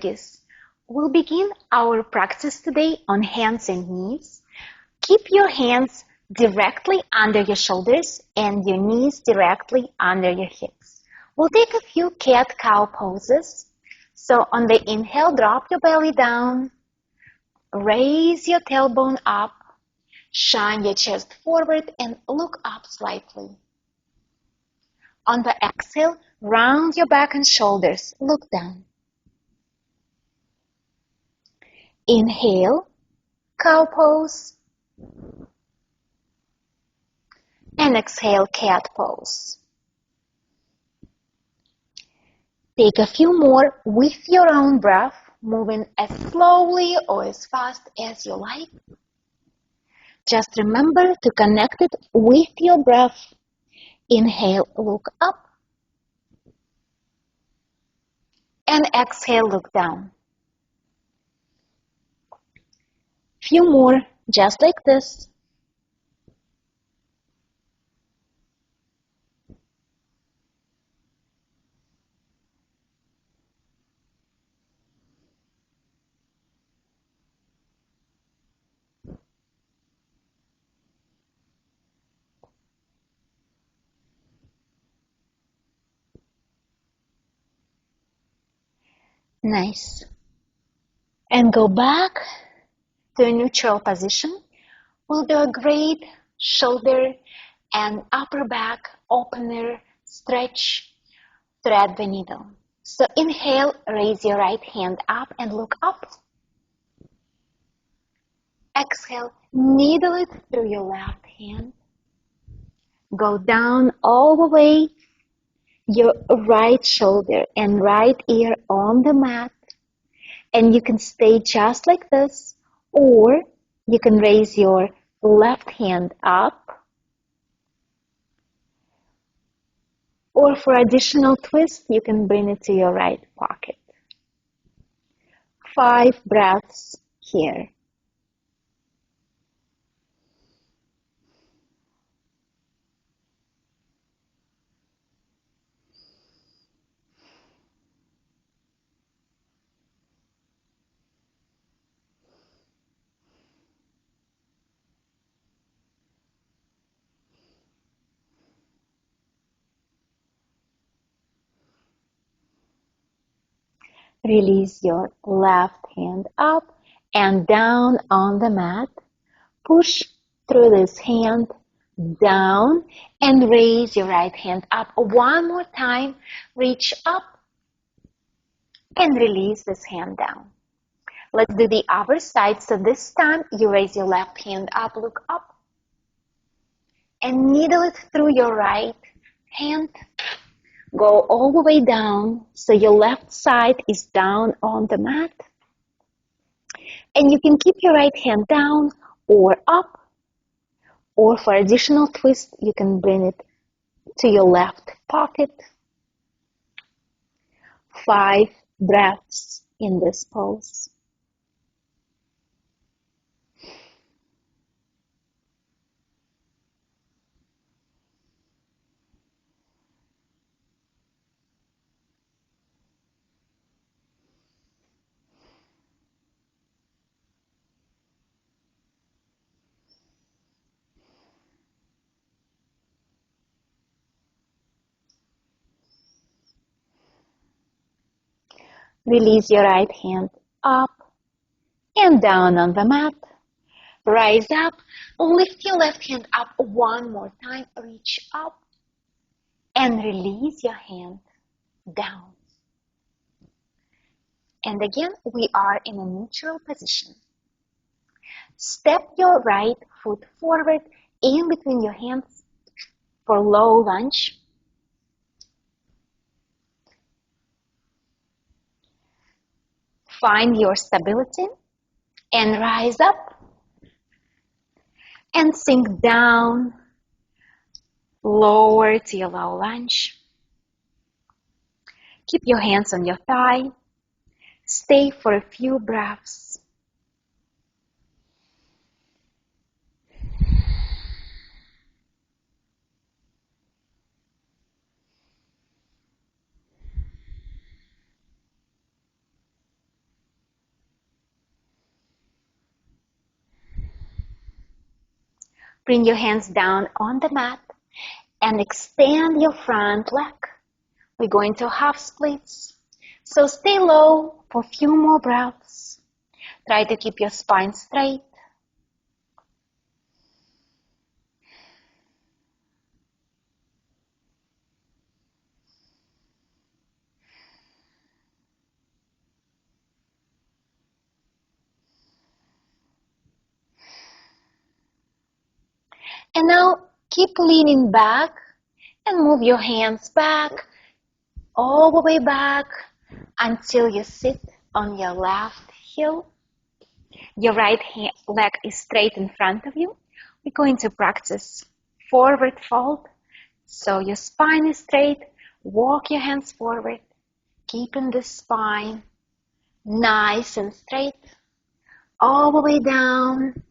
yogis. We'll begin our practice today on hands and knees. Keep your hands directly under your shoulders and your knees directly under your hips. We'll take a few cat-cow poses. So on the inhale, drop your belly down, raise your tailbone up, shine your chest forward and look up slightly. On the exhale, round your back and shoulders, look down. Inhale, cow pose, and exhale, cat pose. Take a few more with your own breath, moving as slowly or as fast as you like. Just remember to connect it with your breath. Inhale, look up, and exhale, look down. Few more, just like this. Nice. And go back to a neutral position. We'll do a great shoulder and upper back opener stretch. Thread the needle. So inhale, raise your right hand up and look up. Exhale, needle it through your left hand. Go down all the way, your right shoulder and right ear on the mat. And you can stay just like this, or you can raise your left hand up. Or for additional twist, you can bring it to your right pocket. 5 breaths here. Release your left hand up and down on the mat. Push through this hand down and raise your right hand up. One more time, reach up and release this hand down. Let's do the other side. So this time you raise your left hand up, look up, and needle it through your right hand. Go all the way down so your left side is down on the mat. And you can keep your right hand down or up, or for additional twist, you can bring it to your left pocket. 5 breaths in this pose. Release your right hand up and down on the mat. Rise up, lift your left hand up one more time, reach up, and release your hand down. And again, we are in a neutral position. Step your right foot forward in between your hands for low lunge. Find your stability and rise up and sink down, lower to your low lunge. Keep your hands on your thigh. Stay for a few breaths. Bring your hands down on the mat and extend your front leg. We're going to half splits. So stay low for a few more breaths. Try to keep your spine straight. And now keep leaning back and move your hands back, all the way back until you sit on your left heel. Your right leg is straight in front of you. We're going to practice forward fold. So your spine is straight. Walk your hands forward, keeping the spine nice and straight, all the way down.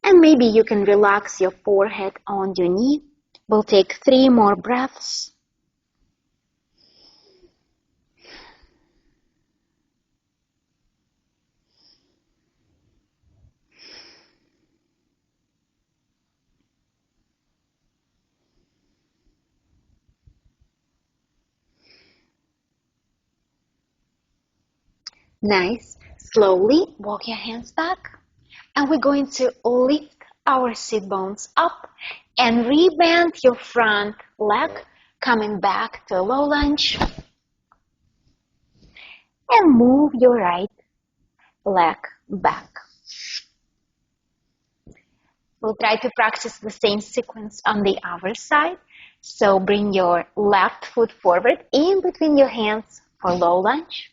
And maybe you can relax your forehead on your knee. We'll take 3 more breaths. Nice. Slowly walk your hands back. And we're going to lift our sit bones up and rebend your front leg, coming back to a low lunge. And move your right leg back. We'll try to practice the same sequence on the other side. So bring your left foot forward in between your hands for low lunge.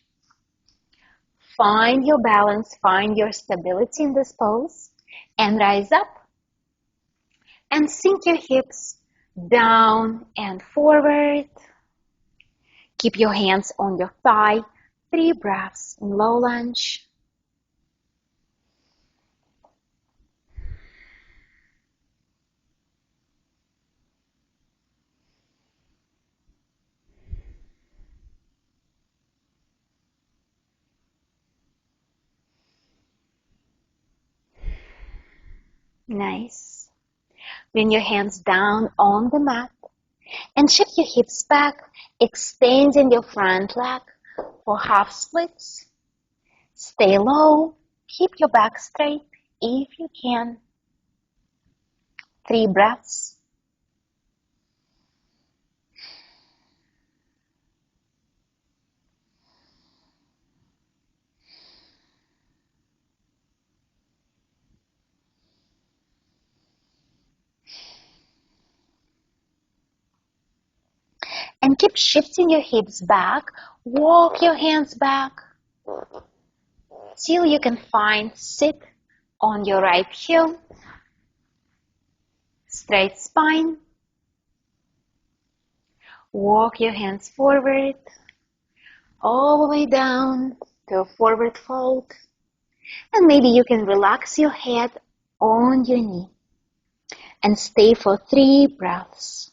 Find your balance, find your stability in this pose, and rise up. And sink your hips down and forward. Keep your hands on your thigh. 3 breaths in low lunge. Nice. Bring your hands down on the mat and shift your hips back, extending your front leg for half splits. Stay low. Keep your back straight if you can. 3 breaths. And keep shifting your hips back. Walk your hands back till you can find sit on your right heel. Straight spine. Walk your hands forward, all the way down to a forward fold. And maybe you can relax your head on your knee and stay for 3 breaths.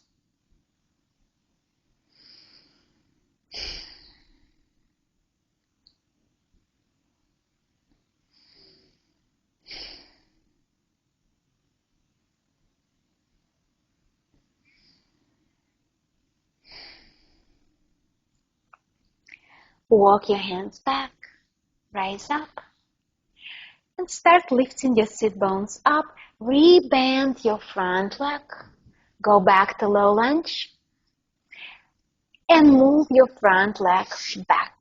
Walk your hands back, rise up, and start lifting your sit bones up. Rebend your front leg. Go back to low lunge and move your front leg back.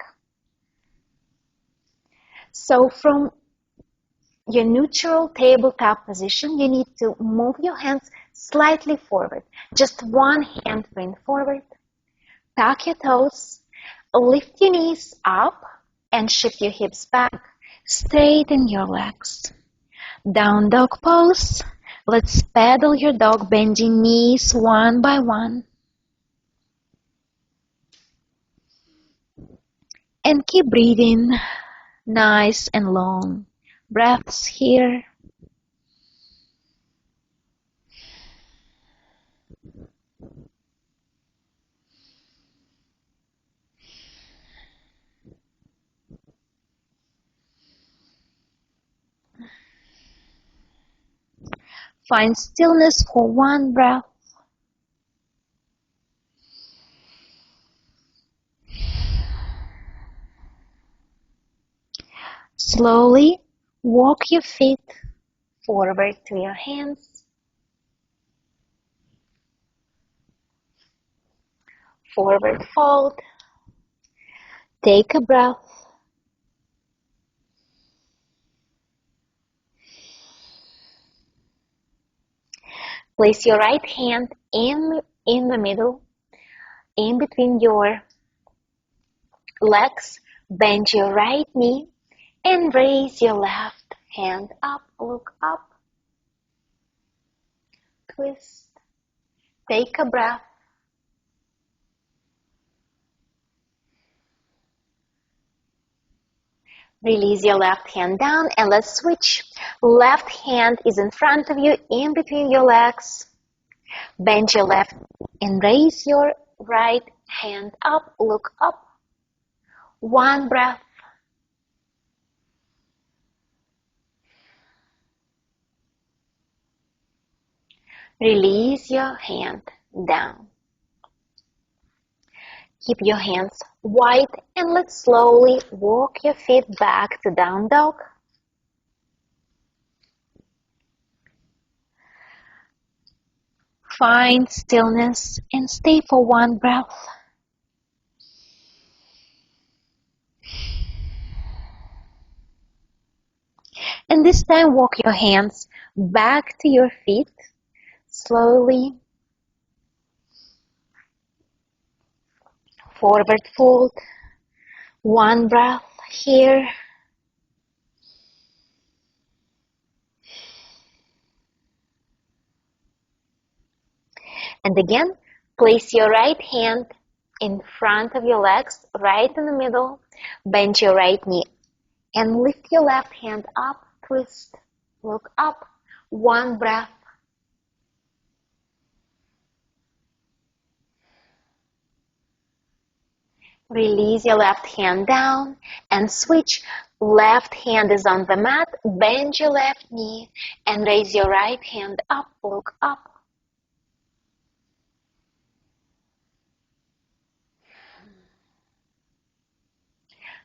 So from your neutral tabletop position, you need to move your hands slightly forward. Just one hand bring forward. Tuck your toes. Lift your knees up and shift your hips back. Straighten your legs. Down dog pose. Let's pedal your dog, bending knees one by one. And keep breathing nice and long breaths here. find stillness for one breath. Slowly walk your feet forward to your hands. Forward fold. Take a breath. Place your right hand in the middle, in between your legs. Bend your right knee and raise your left hand up. Look up. Twist. Take a breath. Release your left hand down and let's switch. Left hand is in front of you, in between your legs. Bend your left and raise your right hand up. Look up. One breath. Release your hand down. Keep your hands wide and let's slowly walk your feet back to down dog. Find stillness and stay for one breath. And this time walk your hands back to your feet slowly. Forward fold. One breath here. And again, place your right hand in front of your legs, right in the middle. Bend your right knee and lift your left hand up. Twist. Look up. One breath. Release your left hand down and switch. Left hand is on the mat. Bend your left knee and raise your right hand up. Look up.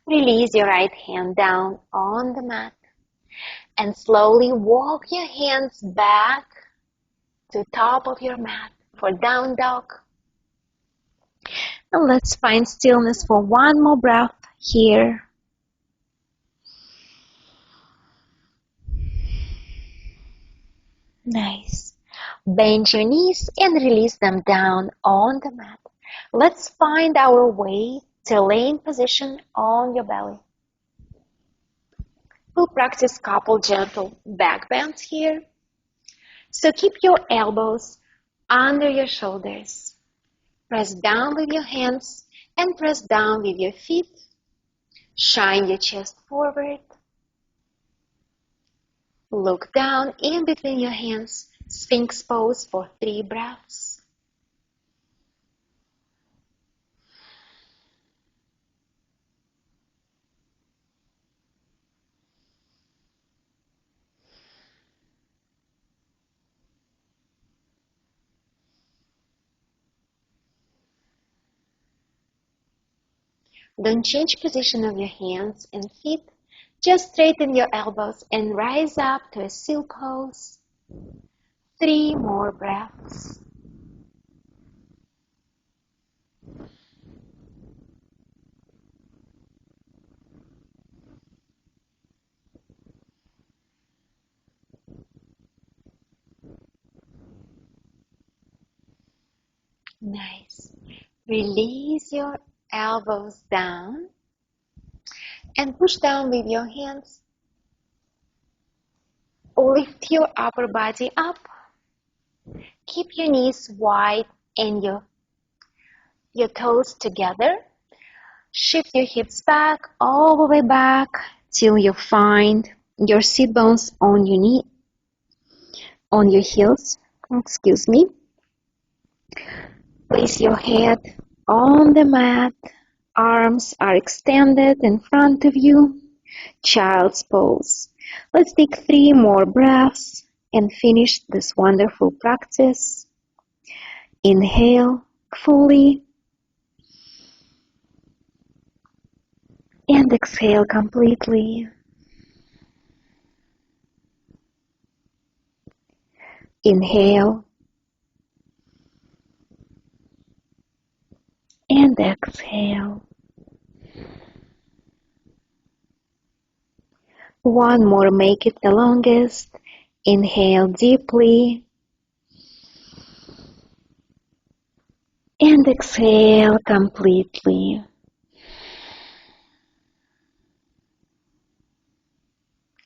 Release your right hand down on the mat and slowly walk your hands back to top of your mat for down dog. And let's find stillness for one more breath here. Nice. Bend your knees and release them down on the mat. Let's find our way to lay in position on your belly. We'll practice couple gentle back bends here. So keep your elbows under your shoulders. Press down with your hands and press down with your feet. Shine your chest forward. Look down in between your hands. Sphinx pose for 3 breaths. Don't change position of your hands and feet. Just straighten your elbows and rise up to a seal pose. 3 more breaths. Nice. Release your elbows down and push down with your hands. Lift your upper body up. Keep your knees wide and your toes together. Shift your hips back, all the way back till you find your sit bones on your knee, on your heels. Excuse me. Place your head on the mat. Arms are extended in front of you. Child's pose. Let's take 3 more breaths. and finish this wonderful practice. Inhale fully and exhale completely. Inhale and exhale. One more, make it the longest. Inhale deeply and exhale completely.